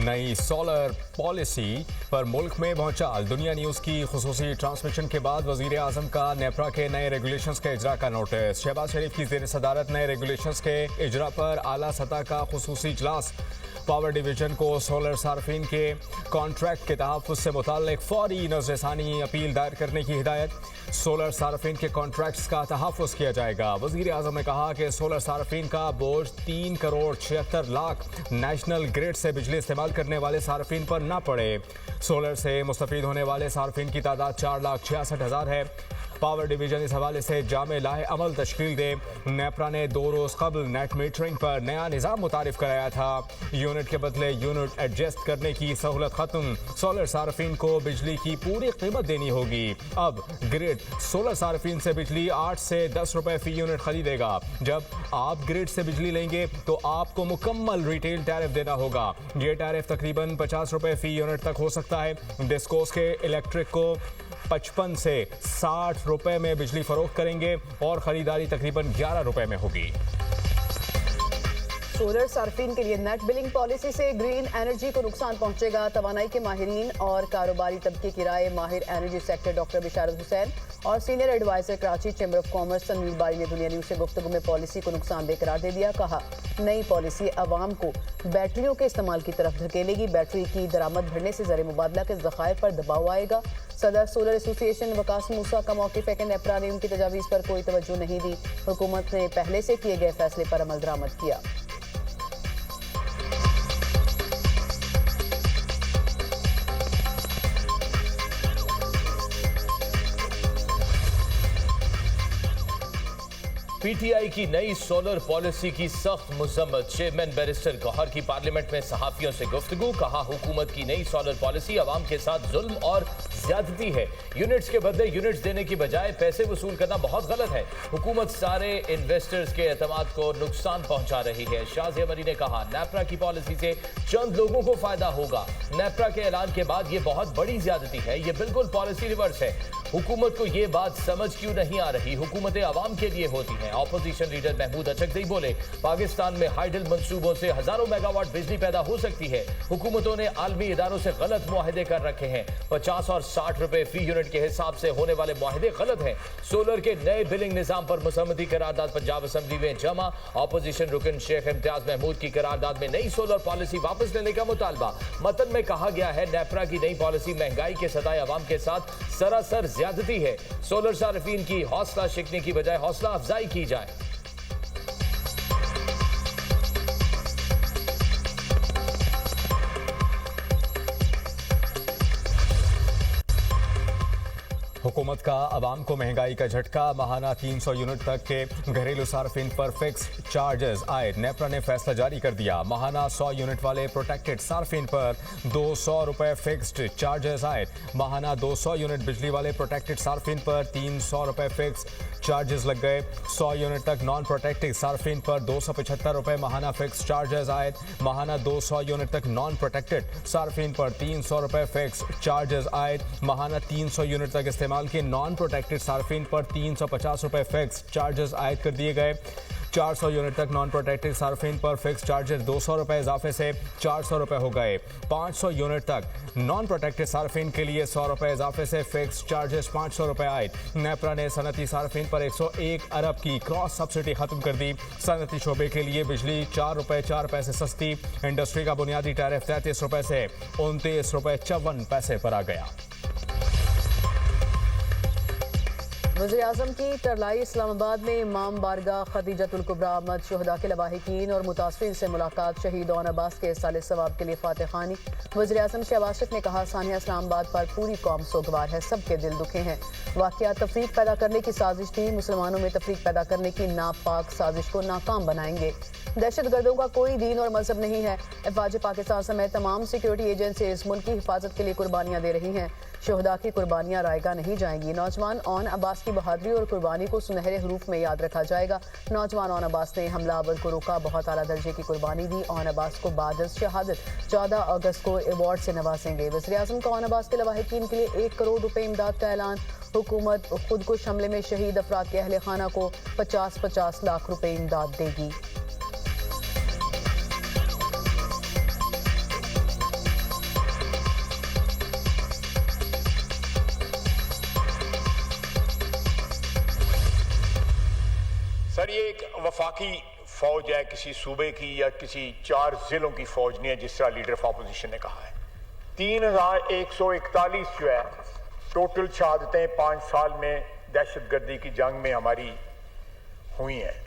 नई solar policy पर मुल्क में भौचाल। दुनिया न्यूज की खुसूसी ट्रांसमिशन के बाद वजीर आजम का नेपरा के नए रेगुलेशंस के इजरा का नोटिस। शहबाज शरीफ की जेर सदारत नए रेगुलेशंस के इजरा पर आला सतह का खुसूसी इजलास। पावर डिवीजन को सोलर सार्फिन के कॉन्ट्रैक्ट के तहफ़्फ़ुज़ से मुताल्लिक फौरी नज़रसानी अपील दायर करने की हिदायत। सोलर सार्फिन के कॉन्ट्रैक्ट्स का तहफ़्फ़ुज़ किया जाएगा। वज़ीर आज़म ने कहा कि सोलर सार्फिन का बोझ 3 करोड़ 76 लाख नेशनल ग्रिड से बिजली इस्तेमाल करने वाले सार्फिन पर न पड़े। सोलर से मुस्तफ़ीद होने वाले सार्फिन की तादाद 4,66,000 है। पावर डिवीजन इस हवाले से जामे लाहे अमल तश्कील दे। नेपरा ने 2 रोज़ कबल नेट मीटरिंग पर नया निज़ाम मुतारिफ कराया था। यूनिट के बदले यूनिट एडजस्ट करने की सहूलत खत्म। सोलर सार्फिन को बिजली की पूरी कीमत देनी होगी। अब ग्रिड सोलर सार्फिन से बिजली 8 से 10 रुपए फी यूनिट खरीदेगा। जब आप ग्रिड से बिजली लेंगे तो आपको मुकम्मल रिटेल टैरिफ देना होगा। ये टैरिफ तकरीबन 50 रुपए फी यूनिट तक हो सकता है। डिस्कोस के इलेक्ट्रिक को 55 से 60 रुपए में बिजली फरोख्त करेंगे और खरीदारी तकरीबन 11 रुपए में होगी। सोलर सार्फिन के लिए नेट बिलिंग पॉलिसी से ग्रीन एनर्जी को नुकसान पहुंचेगा। तवानाई के माहिरीन और कारोबारी तबके की राय। माहिर energy sector doctor Bisharat Hussain और senior advisor Karachi chamber of commerce Tanveer Bari ने दुनिया न्यूज से गुफ्तगू में पॉलिसी को नुकसानदेह करार दे दिया। कहा, नई पॉलिसी अवाम को बैटरियों के इस्तेमाल की तरफ धकेलेगी। बैटरी की दरामद बढ़ने से ज़र मुबादला के ज़खायर पर दबाव आएगा। सदर सोलर एसोसिएशन वकास मूसा का मौक़िफ़ है कि नेपरा ने उनकी तजावीज़ पर कोई तवज्जो नहीं दी। हुकूमत ने पहले से किए गए फैसले पर अमल दरामद किया। पीटीआई की नई सोलर पॉलिसी की सख्त मुजम्मत। चेयरमैन बैरिस्टर गौहर की पार्लियामेंट में सहाफियों से गुफ्तगू। कहा, हुकूमत की नई सोलर पॉलिसी अवाम के साथ जुल्म और ज्यादती है। यूनिट्स के बदले यूनिट्स देने की बजाय पैसे वसूल करना बहुत गलत है। हुकूमत सारे इन्वेस्टर्स के एतमाद को नुकसान पहुंचा रही है। शाज़िया मरी ने कहा, नेपरा की पॉलिसी से चंद लोगों को फायदा होगा। नेपरा के ऐलान के बाद ये बहुत बड़ी ज्यादती है। ये बिल्कुल पॉलिसी रिवर्स है। हुकूमत को ये बात समझ क्यों नहीं आ रही? हुकूमतें आवाम के लिए होती हैं। ऑपोजिशन लीडर महमूद अचकज़ई बोले, पाकिस्तान में हाइडल मंसूबों से हजारों मेगावाट बिजली पैदा हो सकती है। हुकूमतों ने आलमी इदारों से गलत मुआहदे कर रखे हैं। 50 और 60 रुपए फी यूनिट के हिसाब से होने वाले मुआहदे गलत हैं। सोलर के नए बिलिंग निजाम पर मुसम्मती करारदाद पंजाब असम्बली में जमा। ऑपोजिशन रुकन शेख इम्तियाज महमूद की करारदाद में नई सोलर पॉलिसी वापस लेने का मुतालबा। मतन में कहा गया है, नेपरा की नई पॉलिसी महंगाई के सताए अवाम के साथ सरासर ज्यादती है। सोलर सार्फिन की हौसला शिकने की बजाय हौसला अफजाई की जाए। हुकूमत का अवाम को महंगाई का झटका। माहाना 300 यूनिट तक के घरेलू सार्फिन पर फिक्स चार्जेस आए। नेपरा ने फैसला जारी कर दिया। माहाना 100 यूनिट वाले प्रोटेक्टेड सार्फिन पर 200 रुपए फिक्स्ड चार्जेस आए। माहाना 200 यूनिट बिजली वाले प्रोटेक्टेड सार्फिन पर 300 रुपए फिक्स चार्जेस लग गए। 100 यूनिट तक नॉन प्रोटेक्टेड सार्फिन पर 275 रुपए माहाना फिक्स चार्जेस आए। माहाना 200 यूनिट तक नॉन प्रोटेक्टेड सार्फिन पर 300 रुपए फिक्स चार्जेस आए। माहाना 300 यूनिट तक इस्तेमाल के नॉन प्रोटेक्टेड सार्फिन पर 350 रुपए फिक्स चार्जेस आयद कर दिए गए। 400 यूनिट तक नॉन प्रोटेक्टेड सार्फिन पर फिक्स चार्जेस 200 रुपए इजाफे से 400 रुपए हो गए। 500 यूनिट तक नॉन प्रोटेक्टेड सार्फिन के लिए 100 रुपए इजाफे से फिक्स चार्जेस 500 रुपए आए। नेपरा ने सनती सार्फिन पर 101 अरब की क्रॉस सब्सिडी खत्म कर दी। सनती शोबे के लिए बिजली 4 रुपए 4 पैसे सस्ती। इंडस्ट्री का बुनियादी टैरिफ 33 रुपए से 29 रुपए 54 पैसे पर आ गया। वज़ीर आज़म की तरलाई इस्लामाबाद में इमाम बारगाह खदीजतुल कुबरा अहमद शुहदा के लवाहिकीन और मुतासरीन से मुलाकात। शहीद ओन अब्बास के साले सवाब के लिए फातिह खानी। वज़ीर आज़म शहबाज शरीफ ने कहा, सानिया इस्लामाबाद पर पूरी कौम सोगवार है। सबके दिल दुखे हैं। वाक़ियात तफरीक पैदा करने की साजिश थी। मुसलमानों में तफरीक पैदा करने की नापाक साजिश को नाकाम बनाएंगे। दहशत गर्दों का कोई दीन और मजहब नहीं है। अफवाज पाकिस्तान समेत तमाम सिक्योरिटी एजेंसी इस मुल्क की हिफाजत के लिए कुर्बानियाँ दे रही हैं। शोहदा की कुर्बानियाँ रायगा नहीं जाएंगी। नौजवान ओन अब्बास की बहादुरी और कुर्बानी को सुनहरे हरूफ में याद रखा जाएगा। नौजवान ओन अब्बास ने हमलावर को रोका, बहुत आला दर्जे की कुर्बानी दी। ओन अब्बास को बाद शहादत 14 अगस्त को अवार्ड से नवाजेंगे। वज़ीर आज़म का ओन अब्बास के लवाहिकीन के लिए 1 करोड़ रुपए इमदाद का ऐलान। हुकूमत खुद कुश हमले में शहीद अफराद के अहले खाना को 50-50 लाख रुपए इमदाद देगी। वफाकी फौज है किसी सूबे की या किसी 4 जिलों की फौज नहीं है, जिस तरह लीडर ऑफ अपोजिशन ने कहा है। 3141 जो है टोटल शहादतें 5 साल में दहशतगर्दी की जंग में हमारी हुई हैं।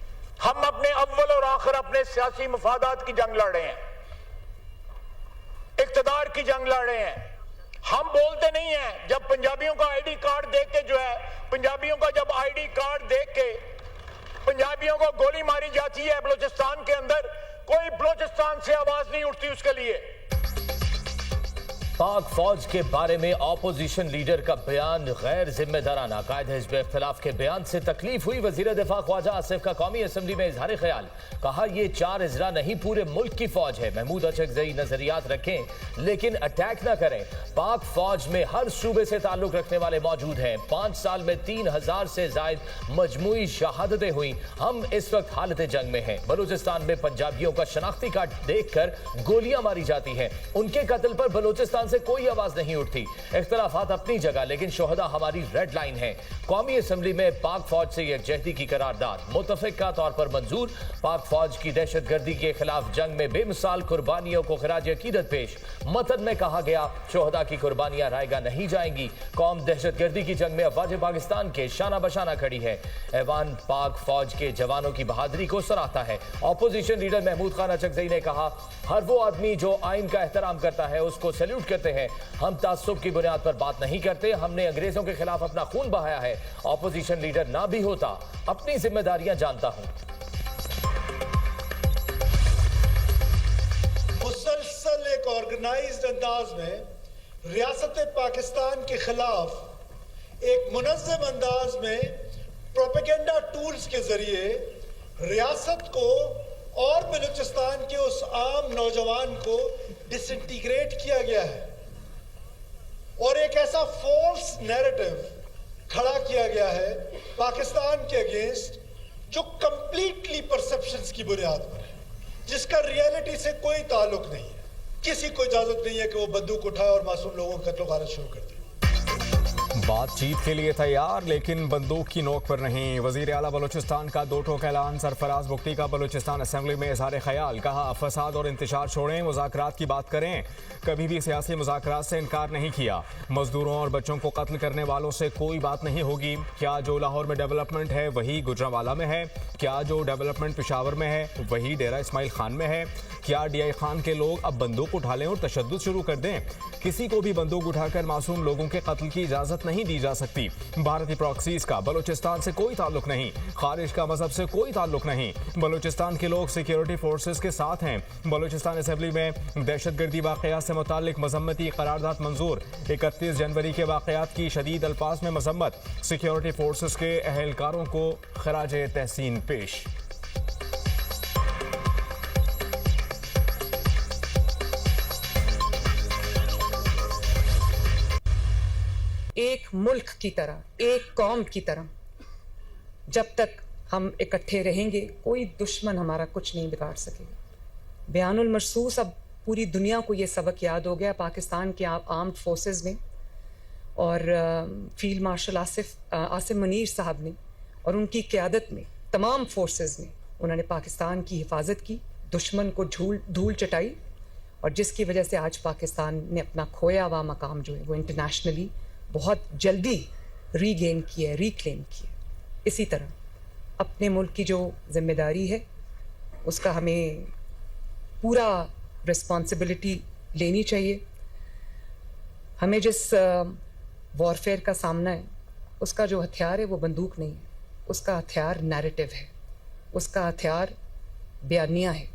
हम अपने अव्वल और आखिर अपने सियासी मफादात की जंग लड़ रहे हैं, इक्तदार की जंग लड़ रहे हैं। हम बोलते नहीं हैं। जब पंजाबियों का आईडी कार्ड देख के जो है, पंजाबियों का जब आईडी कार्ड देख के पंजाबियों को गोली मारी जाती है बलूचिस्तान के अंदर, कोई बलूचिस्तान से आवाज नहीं उठती उसके लिए। पाक फौज के बारे में ऑपोजिशन लीडर का बयान गैर जिम्मेदाराना। कायद हिज़्ब इख्तिलाफ के बयान से तकलीफ हुई वज़ीर दिफा ख्वाजा आसिफ का कौमी असम्बली में इजहार ख्याल। कहा यह 4 अजला नहीं पूरे मुल्क की फौज है। महमूद अचकज़ई नजरियात रखें लेकिन अटैक ना करें। पाक फौज में हर सूबे से ताल्लुक रखने वाले मौजूद हैं। 5 साल में 3000 से जायद मजमूई शहादतें हुई। हम इस वक्त हालत जंग में हैं। बलूचिस्तान में पंजाबियों का शनाख्ती कार्ड देखकर गोलियां मारी जाती हैं। उनके कत्ल पर बलूचिस्तान से कोई आवाज नहीं उठती। इख्तिलाफात अपनी जगह लेकिन शोहदा हमारी रेड लाइन है। कौमी असम्बली में पाक फौज से यकजहती की करारदाद मुतफ़िक़ा तौर पर मंजूर। पाक फौज की दहशतगर्दी के खिलाफ जंग में बेमिसाल कुर्बानियों को खिराज अकीदत पेश। मतन में कहा गया शोहदा की कुर्बानियां रायगा नहीं जाएंगी। कौम दहशतगर्दी की जंग में अफवाज पाकिस्तान के शाना बशाना खड़ी है। ऐवान पाक फौज के जवानों की बहादुरी को सराहता है। ऑपोजिशन लीडर महमूद खान अचकज़ई ने कहा हर वो आदमी जो आइन का एहतराम करता है उसको सैल्यूट करते हैं। हम तासुब की बुनियाद पर बात नहीं करते। हमने अंग्रेजों के खिलाफ अपना खून बहाया है। ऑपोजिशन लीडर ना भी होता, अपनी जिम्मेदारियां जानता हूं। मुसलसल एक ऑर्गेनाइज्ड अंदाज में रियासत पाकिस्तान के खिलाफ एक मुनज़्ज़म अंदाज में प्रोपेगेंडा टूल्स के जरिए रियासत को और बलूचिस्तान के उस आम नौजवान को डिसइंटीग्रेट किया गया है और एक ऐसा फॉल्स नैरेटिव खड़ा किया गया है पाकिस्तान के अगेंस्ट जो कंप्लीटली परसेप्शंस की बुनियाद पर है, जिसका रियलिटी से कोई ताल्लुक नहीं है। किसी को इजाजत नहीं है कि वो बंदूक उठाए और मासूम लोगों का कत्ल गारत शुरू कर दे। बातचीत के लिए तैयार लेकिन बंदूक की नोक पर नहीं। वजीर आला बलूचिस्तान का 2 टोक ऐलान। सरफराज बुख्ती का बलूचिस्तान असम्बली में इजहार ख्याल। कहा फसाद और इंतशार छोड़ें, मुज़ाकरात की बात करें। कभी भी सियासी मुज़ाकरात से इनकार नहीं किया। मजदूरों और बच्चों को कत्ल करने वालों से कोई बात नहीं होगी। क्या जो लाहौर में डेवलपमेंट है वही गुजरांवाला में है? क्या जो डेवलपमेंट पेशावर में है वही डेरा इस्माइल खान में है? क्या DI खान के लोग अब बंदूक उठा लें और तशद्दुद शुरू कर दें? किसी को भी बंदूक उठाकर मासूम लोगों के कत्ल की इजाजत नहीं दी जा सकती। भारतीय प्रॉक्सीज का बलूचिस्तान से कोई ताल्लुक नहीं। खारिज का मजहब से कोई ताल्लुक नहीं। बलूचिस्तान के लोग सिक्योरिटी फोर्सेस के साथ हैं। बलूचिस्तान असेंबली में दहशतगर्दी वाकयात से मुताल्लिक मजम्मती करारदाद मंजूर। 31 जनवरी के वाकयात की शदीद अल्फाज में मजम्मत। सिक्योरिटी फोर्सेस के अहलकारों को खराज तहसीन पेश। एक मुल्क की तरह, एक कौम की तरह जब तक हम इकट्ठे रहेंगे कोई दुश्मन हमारा कुछ नहीं बिगाड़ सकेगा। बयानुल मरसूस अब पूरी दुनिया को ये सबक याद हो गया। पाकिस्तान के आर्म्ड फोर्सेस ने और फील्ड मार्शल आसिम मुनीर साहब ने और उनकी क़यादत में तमाम फोर्सेस ने उन्होंने पाकिस्तान की हिफाजत की, दुश्मन को धूल चटाई और जिसकी वजह से आज पाकिस्तान ने अपना खोया हुआ मकाम जो है वो इंटरनेशनली बहुत जल्दी रीगेन किया, रिक्लेम किया। इसी तरह अपने मुल्क की जो जिम्मेदारी है उसका हमें पूरा रिस्पॉन्सिबिलिटी लेनी चाहिए। हमें जिस वॉरफेयर का सामना है उसका जो हथियार है वो बंदूक नहीं है, उसका हथियार नैरेटिव है, उसका हथियार बयानिया है।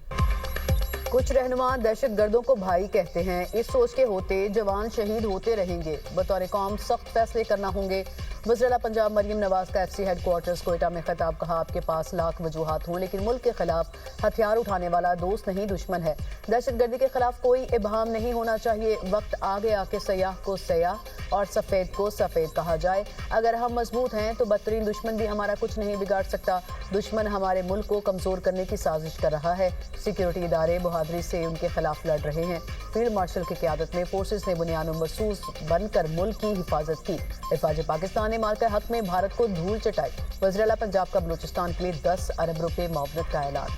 कुछ रहनुमा दहशत गर्दों को भाई कहते हैं। इस सोच के होते जवान शहीद होते रहेंगे। बतौर कौम सख्त फैसले करना होंगे। वज़ीर पंजाब मरीम नवाज का FC हेडक्वार्टर्स कोयटा में खिताब। कहा आपके पास लाख वजूहात हों लेकिन मुल्क के खिलाफ हथियार उठाने वाला दोस्त नहीं दुश्मन है। दहशत गर्दी के खिलाफ कोई इबहाम नहीं होना चाहिए। वक्त आ गया कि सयाह को सयाह और सफ़ेद को सफ़ेद कहा जाए। अगर हम मजबूत हैं तो बदतरीन दुश्मन भी हमारा कुछ नहीं बिगाड़ सकता। दुश्मन हमारे मुल्क को कमज़ोर करने की साजिश कर रहा है। सिक्योरिटी इदारे बहादुरी से उनके खिलाफ लड़ रहे हैं। फील्ड मार्शल की क़यादत में फोर्सेस ने बुनियाद मरसूस बनकर मुल्क की हिफाजत की। हिफाज़त पाकिस्तान पाकिस्तान ने माल के हक में भारत को धूल चटाई। वज़ीर आला पंजाब का बलूचिस्तान के लिए 10 अरब रुपए मुआवनत का ऐलान।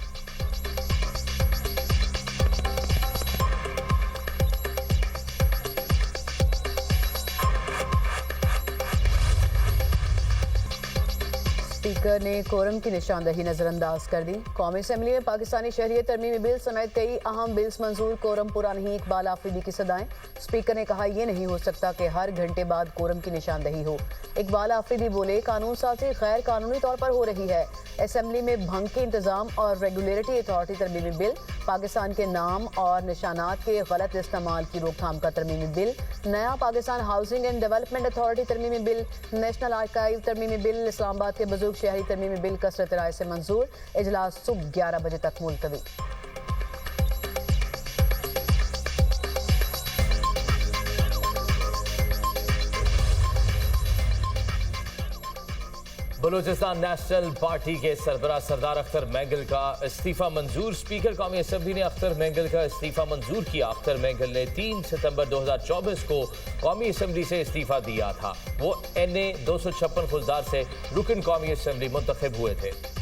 स्पीकर ने कोरम की निशानदही नजरअंदाज कर दी। कौमी असम्बली में पाकिस्तानी शहरियत तरमीमी बिल समेत कई अहम बिल्स मंजूर। कोरम पूरा नहीं, इकबाल आफरीदी की सदाएं। स्पीकर ने कहा, यह नहीं हो सकता कि हर घंटे बाद कोरम की निशानदही हो। इकबाल आफरीदी बोले, कानून साजी गैर कानूनी तौर पर हो रही है। असम्बली में भंग के इंतजाम और रेगुलेटरी अथॉरिटी तरमीमी बिल, पाकिस्तान के नाम और निशानात के गलत इस्तेमाल की रोकथाम का तरमीमी बिल, नया Pakistan housing and development authority तरमीमी बिल, नेशनल आर्काइव तरमीमी बिल, इस्लामाबाद के बुजुर्ग शहरी तरमीमी बिल कसरत राय से मंजूर। इजलास सुबह 11 बजे तक मुलतवी। बलूचिस्तान नेशनल पार्टी के सरबराह सरदार अख्तर मैंगल का इस्तीफा मंजूर। स्पीकर कौमी असम्बली ने अख्तर मैंगल का इस्तीफा मंजूर किया। अख्तर मैंगल ने 3 सितंबर 2024 को कौमी असम्बली से इस्तीफा दिया था। वो NA 256 फौजदार से रुकन कौमी असम्बली मुंतखब हुए थे।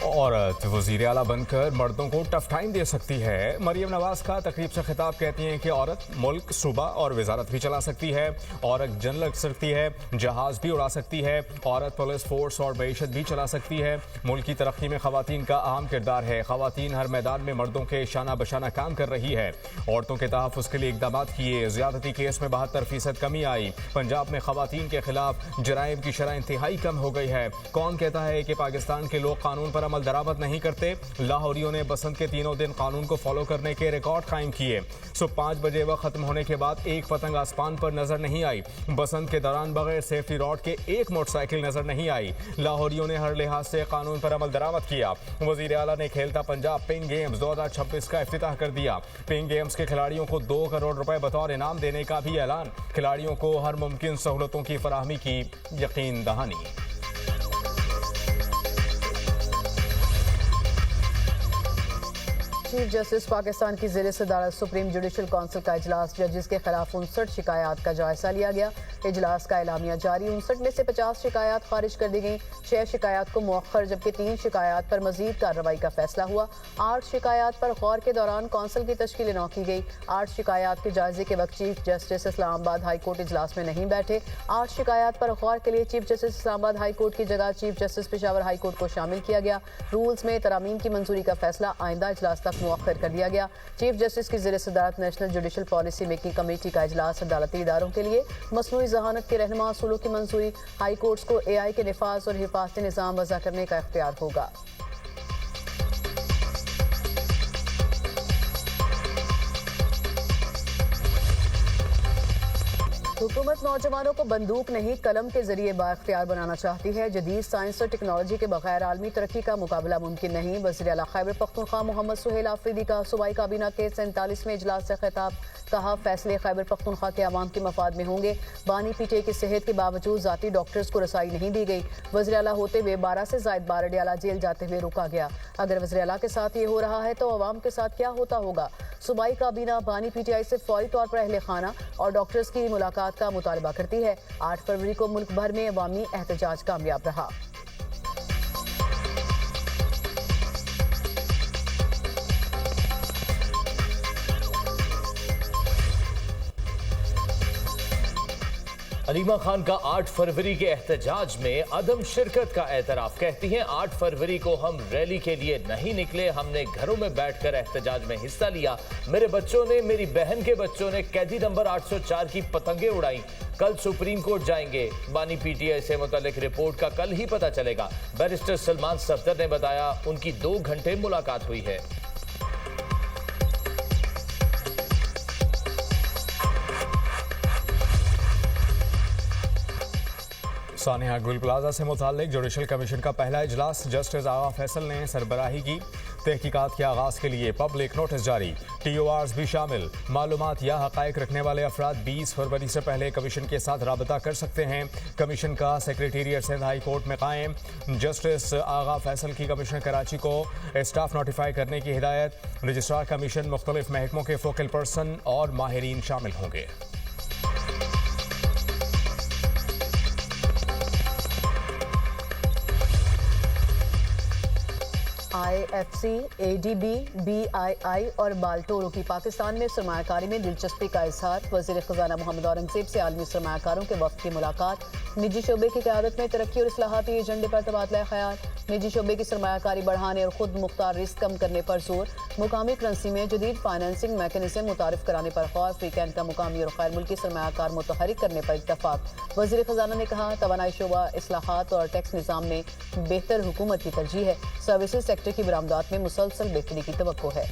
औरत वजीर आला बनकर मर्दों को टफ टाइम दे सकती है। मरियम नवाज का तकरीब से खिताब कहती हैं कि औरत मुल्क, सूबा और वजारत भी चला सकती है। औरत जन लग सकती है, जहाज भी उड़ा सकती है। औरत पुलिस फोर्स और मईशत भी चला सकती है। मुल्क की तरक्की में खवातीन का अहम किरदार है। खवातीन हर मैदान में मर्दों के शाना बशाना काम कर रही है। औरतों के तहफ़्फ़ुज़ के लिए इकदाम किए। ज्यादती केस में 72% कमी आई। पंजाब में खवातीन के खिलाफ जराइम की शरह इंतहाई कम हो गई है। कौन कहता है कि पाकिस्तान के लोग कानून पर अमल दरामद नहीं करते? लाहौरियों ने बसंत के तीनों दिन कानून को फॉलो करने के रिकॉर्ड कायम किए। सुबह 5 बजे वक्त खत्म होने के बाद एक पतंग आसमान पर नजर नहीं आई। बसंत के दौरान बगैर सेफ्टी रॉड के एक मोटरसाइकिल नजर नहीं आई। लाहौरियों ने हर लिहाज से कानून पर अमल दरामद किया। वजीर आला ने खेलता पंजाब पिंक गेम्स 2026 का इफ्तिताह कर दिया। पिंक गेम्स के खिलाड़ियों को 2 करोड़ रुपए बतौर इनाम देने का भी ऐलान। खिलाड़ियों को हर मुमकिन सहूलतों की फराहमी की यकीन दहानी। चीफ जस्टिस पाकिस्तान की ज़ेर सदारत सुप्रीम जुडिशल काउंसिल का इजलास। जजेस के खिलाफ 59 शिकायत का जायजा लिया गया। इजलास का एलामिया जारी। 59 में से 50 शिकायत खारिज कर दी गई। 6 शिकायत को मुअख्खर, जबकि 3 शिकायत पर मजीद कार्रवाई का फैसला हुआ। 8 शिकायत पर गौर के दौरान कौंसिल की तश्कील नौ की गई। 8 शिकायत के जायजे के वक्त chief justice Islamabad high court इजलास में नहीं बैठे। 8 शिकायत पर गौर के लिए chief justice Islamabad high court की जगह chief justice Peshawar high court को शामिल किया गया। रूल्स में तरामीम की मंजूरी का फैसला आइंदा इजलास तक मुअख्खर कर दिया गया। चीफ जस्टिस की ज़ेर सदारत national judicial policy making committee का इजलास। अदालती इदारों के लिए मसनूई ज़हानत के रहनुमा असूलों की मंजूरी। हाई कोर्ट्स को AI के निफाज और हिफाजती निज़ाम वज़ा करने का इख्तियार होगा। हुकूमत नौजवानों को बंदूक नहीं कलम के जरिए बाइख्तियार बनाना चाहती है। जदीद साइंस और टेक्नोलॉजी के बगैर आलमी तरक्की का मुकाबला मुमकिन नहीं। वज़ीर आला खैबर पख्तूनख्वा मोहम्मद सुहेल आफरीदी का सूबाई काबीना के 47वें इजलास से खिताब। कहा, फैसले खैबर पख्तूनख्वा के अवाम के मफाद में होंगे। बानी PTI की सेहत के बावजूद जाती डॉक्टर्स को रसाई नहीं दी गई। वज़ीर आला होते हुए 12 से ज़ायद बार अडियाला जेल जाते हुए रोका गया। अगर वज़ीर आला के साथ ये हो रहा है तो अवाम के साथ क्या होता होगा? सूबाई काबीना बानी PTI से फौरी तौर पर अहले खाना और डॉक्टर्स की मुलाकात का मुतालबा करती है। 8 फरवरी को मुल्क भर में अवामी एहतजाज कामयाब रहा। अलीमा खान का 8 फरवरी के एहतजाज में अदम शिरकत का एतराफ। कहती हैं, 8 फरवरी को हम रैली के लिए नहीं निकले, हमने घरों में बैठकर एहतजाज में हिस्सा लिया। मेरे बच्चों ने, मेरी बहन के बच्चों ने कैदी नंबर 804 की पतंगे उड़ाई। कल सुप्रीम कोर्ट जाएंगे। बानी PTI से मुतालिक रिपोर्ट का कल ही पता चलेगा। बैरिस्टर सलमान सफदर ने बताया, उनकी 2 घंटे मुलाकात हुई है। सानिया गुल प्लाजा से मुताल्लिक जुडिशल कमीशन का पहला इजलास जस्टिस आगा फैसल ने सरबराही की। तहकीकात के आगाज के लिए पब्लिक नोटिस जारी, TORs भी शामिल। मालूमात या हकायक रखने वाले अफराद 20 फरवरी से पहले कमीशन के साथ राबता कर सकते हैं। कमीशन का सेक्रेटेरिएट सिंध हाई कोर्ट में कायम। जस्टिस आगा फैसल की कमिश्नर कराची को स्टाफ नोटिफाई करने की हिदायत। रजिस्ट्रार कमीशन मुख्तलिफ महकमों के फोकल पर्सन और माहिरीन शामिल होंगे। IFC, ADB, BII और बाल्टोरो की पाकिस्तान में सरमायाकारी में दिलचस्पी का इजहार। वज़ीर ख़ज़ाना मोहम्मद औरंगज़ेब से आलमी सरमायाकारों के वफ़द की मुलाकात। निजी शोबे की क़यादत में तरक्की और इस्लाहाती एजेंडे पर तबादला ख्याल। निजी शोबे की सरमायाकारी बढ़ाने और खुद मुख्तार रिस्क कम करने पर जोर। मुकामी करेंसी में जदीद फाइनेंसिंग मैकेनिज्म मुतारिफ कराने पर गौर। वीकेंड का मुकामी और गैर मुल्की सरमायाकार मुतहरिक करने पर इत्तफाक। वज़ीर ख़ज़ाना ने कहा, तवानाई शोबा, इस्लाहात और टैक्स निज़ाम में बेहतर हुकूमत की तरजीह है। सर्विसेज सेक्टर की बरामदात में मुसलसल बेहतरी की तवक्को है।